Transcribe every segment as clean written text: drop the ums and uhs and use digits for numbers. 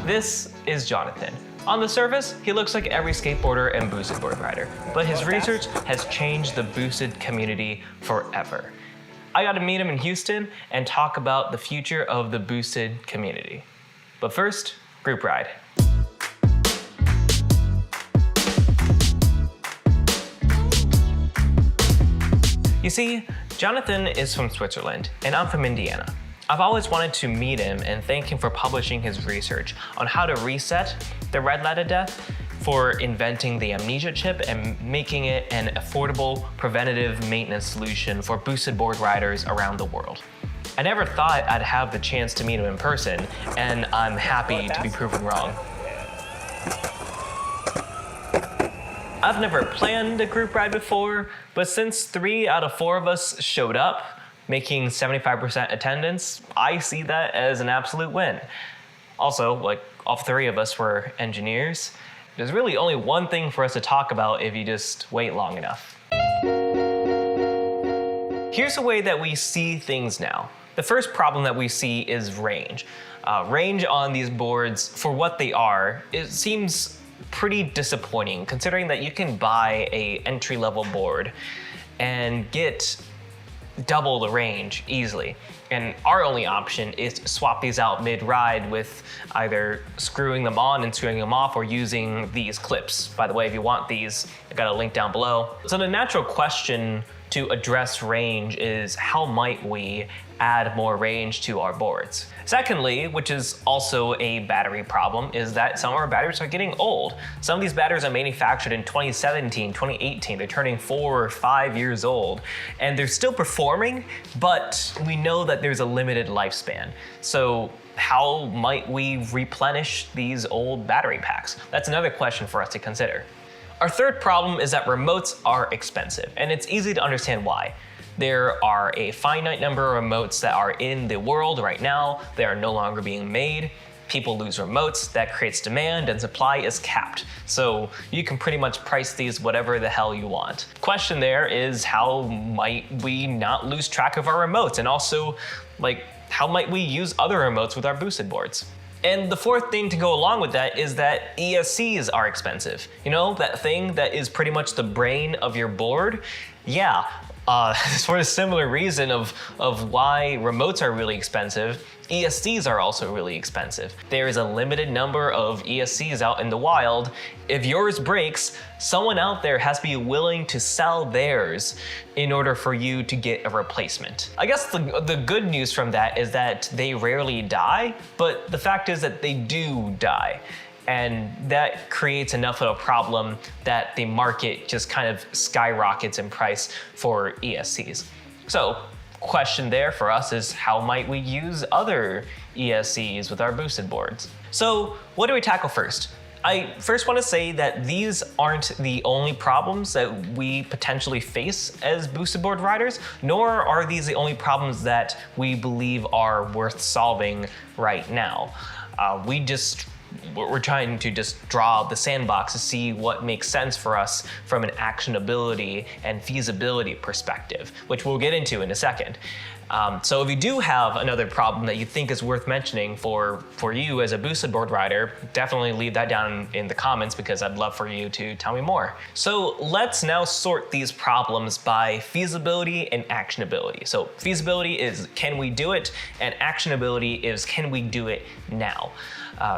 This is Jonathan. On the surface, he looks like every skateboarder and boosted board rider, but his research has changed the boosted community forever. I got to meet him in Houston and talk about the future of the boosted community. But first, group ride. You see, Jonathan is from Switzerland, and I'm from Indiana. I've always wanted to meet him and thank him for publishing his research on how to reset the red light of death, for inventing the amnesia chip and making it an affordable preventative maintenance solution for boosted board riders around the world. I never thought I'd have the chance to meet him in person, and I'm happy to be proven wrong. I've never planned a group ride before, but since 3 out of 4 of us showed up, making 75% attendance, I see that as an absolute win. Also, like, all 3 of us were engineers. There's really only one thing for us to talk about if you just wait long enough. Here's the way that we see things now. The first problem that we see is range. Range on these boards, for what they are, it seems pretty disappointing considering that you can buy a entry-level board and get double the range easily. And our only option is to swap these out mid-ride with either screwing them on and screwing them off or using these clips. By the way, if you want these, I got a link down below. So the natural question to address range is how might we add more range to our boards? Secondly, which is also a battery problem, is that some of our batteries are getting old. Some of these batteries are manufactured in 2017, 2018. They're turning 4 or 5 years old, and they're still performing, but we know that there's a limited lifespan. So how might we replenish these old battery packs? That's another question for us to consider. Our third problem is that remotes are expensive, and it's easy to understand why. There are a finite number of remotes that are in the world right now. They are no longer being made. People lose remotes, that creates demand, and supply is capped. So you can pretty much price these whatever the hell you want. Question there is, how might we not lose track of our remotes? And also, like, how might we use other remotes with our boosted boards? And the fourth thing to go along with that is that ESCs are expensive. You know, that thing that is pretty much the brain of your board? Yeah, for a similar reason of why remotes are really expensive, ESCs are also really expensive. There is a limited number of ESCs out in the wild. If yours breaks, someone out there has to be willing to sell theirs in order for you to get a replacement. I guess the good news from that is that they rarely die, but the fact is that they do die. And that creates enough of a problem that the market just kind of skyrockets in price for ESCs. So, question there for us is, how might we use other ESCs with our boosted boards? So, what do we tackle first? I first want to say that these aren't the only problems that we potentially face as boosted board riders, nor are these the only problems that we believe are worth solving right now. We're trying to just draw the sandbox to see what makes sense for us from an actionability and feasibility perspective, which we'll get into in a second. So if you do have another problem that you think is worth mentioning for you as a boosted board rider, definitely leave that down in the comments because I'd love for you to tell me more. So let's now sort these problems by feasibility and actionability. So feasibility is, can we do it? And actionability is, can we do it now?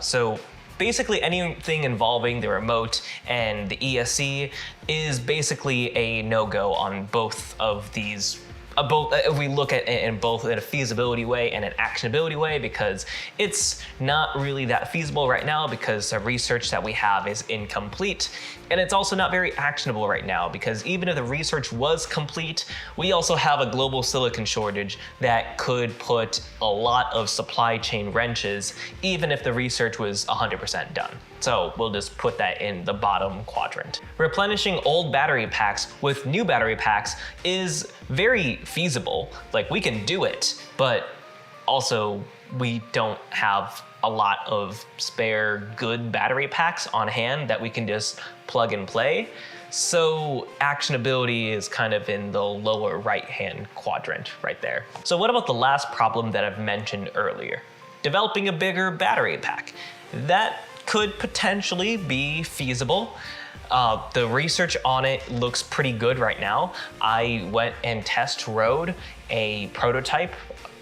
So basically anything involving the remote and the ESC is basically a no-go on both of these. If we look at it in both in a feasibility way and an actionability way, because it's not really that feasible right now because the research that we have is incomplete. And it's also not very actionable right now because even if the research was complete, we also have a global silicon shortage that could put a lot of supply chain wrenches, even if the research was 100% done. So we'll just put that in the bottom quadrant. Replenishing old battery packs with new battery packs is very feasible. Like, we can do it, but also we don't have a lot of spare good battery packs on hand that we can just plug and play. So actionability is kind of in the lower right-hand quadrant right there. So what about the last problem that I've mentioned earlier? developing a bigger battery pack. That could potentially be feasible. The research on it looks pretty good right now. I went and test rode a prototype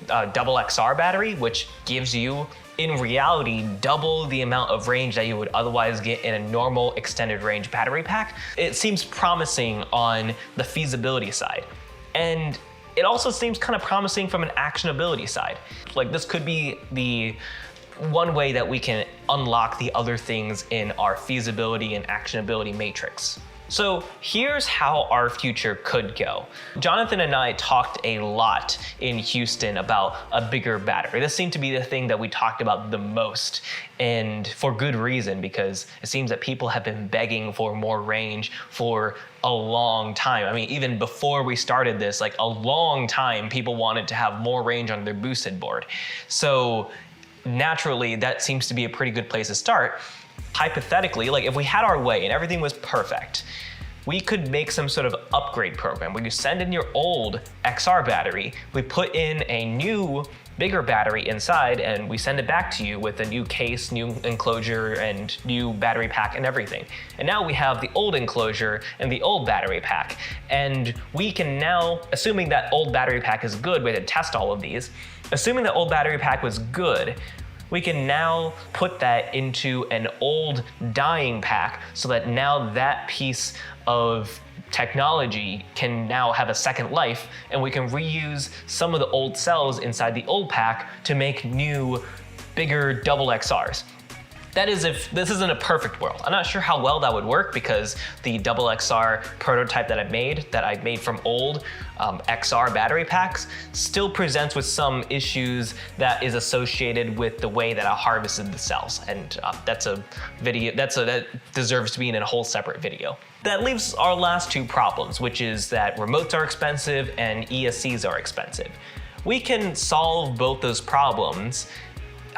double XR battery, which gives you, in reality, double the amount of range that you would otherwise get in a normal extended range battery pack. It seems promising on the feasibility side. And it also seems kind of promising from an actionability side. Like, this could be the one way that we can unlock the other things in our feasibility and actionability matrix. So here's how our future could go. Jonathan and I talked a lot in Houston about a bigger battery. This seemed to be the thing that we talked about the most, and for good reason, because it seems that people have been begging for more range for a long time. I mean, even before we started this, like a long time, people wanted to have more range on their boosted board. So naturally, that seems to be a pretty good place to start. Hypothetically, like if we had our way and everything was perfect, we could make some sort of upgrade program where you send in your old XR battery, we put in a new, bigger battery inside, and we send it back to you with a new case, new enclosure, and new battery pack and everything. And now we have the old enclosure and the old battery pack. And we can now, assuming that old battery pack is good, we had to test all of these, assuming the old battery pack was good, we can now put that into an old dying pack so that now that piece of technology can now have a second life, and we can reuse some of the old cells inside the old pack to make new, bigger double XRs. That is if this isn't a perfect world. I'm not sure how well that would work because the double XR prototype that I made from old XR battery packs, still presents with some issues that is associated with the way that I harvested the cells. And that's a video, that deserves to be in a whole separate video. That leaves our last two problems, which is that remotes are expensive and ESCs are expensive. We can solve both those problems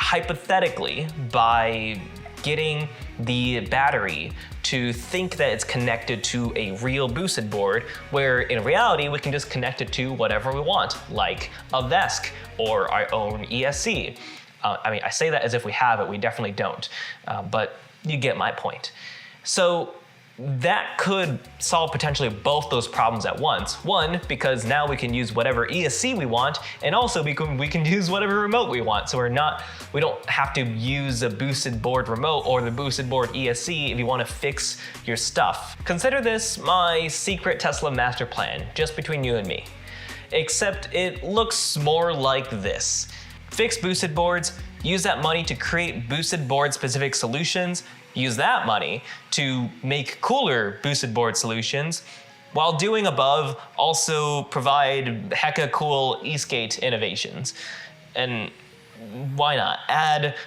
hypothetically by getting the battery to think that it's connected to a real boosted board, where in reality we can just connect it to whatever we want, like a VESC or our own ESC. I mean, I say that as if we have it, we definitely don't, but you get my point. So that could solve potentially both those problems at once. One, because now we can use whatever ESC we want, and also we can use whatever remote we want. So we don't have to use a boosted board remote or the boosted board ESC if you want to fix your stuff. Consider this my secret Tesla master plan, just between you and me. Except it looks more like this. Fix boosted boards, use that money to create boosted board specific solutions, use that money to make cooler boosted board solutions, while doing above, also provide hecka cool e-skate innovations. And why not?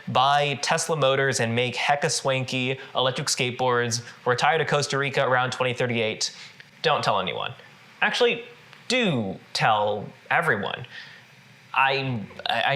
Buy Tesla motors and make hecka swanky electric skateboards, retire to Costa Rica around 2038. Don't tell anyone. Actually, do tell everyone. I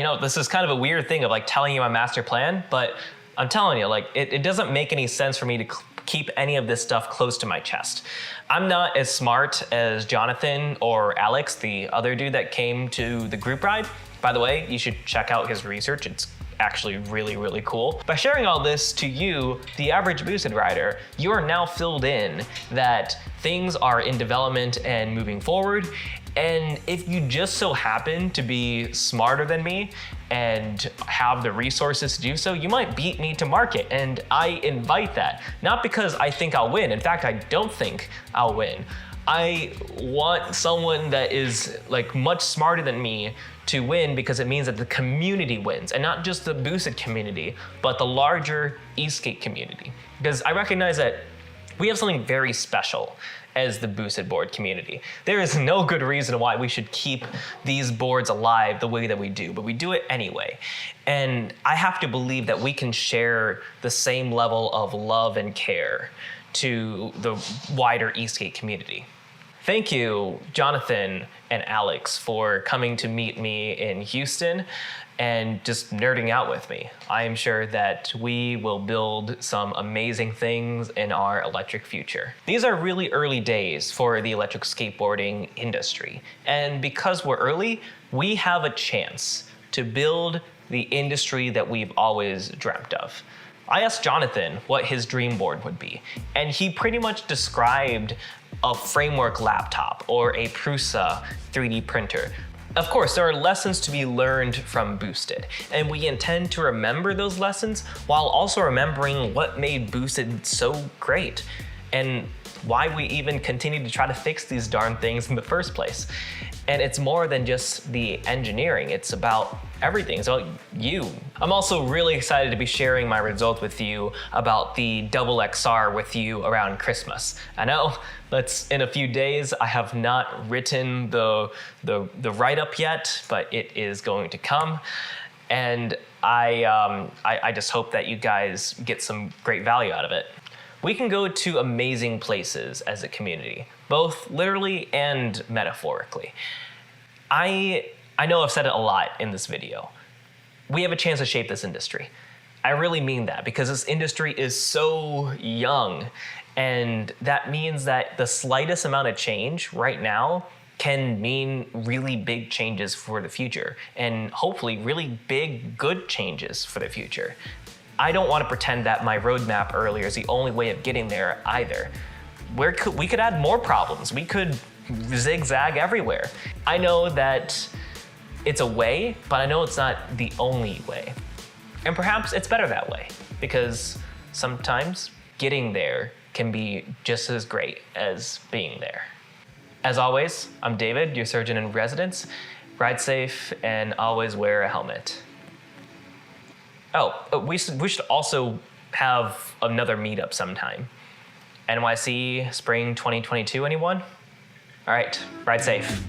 know this is kind of a weird thing of like telling you my master plan, but I'm telling you, like, it doesn't make any sense for me to keep any of this stuff close to my chest. I'm not as smart as Jonathan or Alex, the other dude that came to the group ride. By the way, you should check out his research. It's actually really, really cool. By sharing all this to you, the average boosted rider, you are now filled in that things are in development and moving forward. And if you just so happen to be smarter than me and have the resources to do so, you might beat me to market. And I invite that, not because I think I'll win. In fact, I don't think I'll win. I want someone that is like much smarter than me to win, because it means that the community wins, and not just the boosted community, but the larger e-skate community. Because I recognize that we have something very special as the boosted board community. There is no good reason why we should keep these boards alive the way that we do, but we do it anyway. And I have to believe that we can share the same level of love and care to the wider e-skate community. Thank you, Jonathan and Alex, for coming to meet me in Houston and just nerding out with me. I am sure that we will build some amazing things in our electric future. These are really early days for the electric skateboarding industry. And because we're early, we have a chance to build the industry that we've always dreamt of. I asked Jonathan what his dream board would be, and he pretty much described a framework laptop or a Prusa 3D printer. Of course, there are lessons to be learned from Boosted, and we intend to remember those lessons while also remembering what made Boosted so great and why we even continue to try to fix these darn things in the first place. And it's more than just the engineering, it's about everything. It's about you. I'm also really excited to be sharing my results with you about the double XR with you around Christmas. I know that's in a few days. I have not written the write-up yet, but it is going to come. And I just hope that you guys get some great value out of it. We can go to amazing places as a community, both literally and metaphorically. I know I've said it a lot in this video. We have a chance to shape this industry. I really mean that because this industry is so young, and that means that the slightest amount of change right now can mean really big changes for the future, and hopefully really big, good changes for the future. I don't want to pretend that my roadmap earlier is the only way of getting there either. We could add more problems. We could zigzag everywhere. I know that it's a way, but I know it's not the only way. And perhaps it's better that way, because sometimes getting there can be just as great as being there. As always, I'm David, your surgeon in residence. Ride safe and always wear a helmet. Oh, we should also have another meetup sometime. NYC Spring 2022, anyone? All right, ride safe.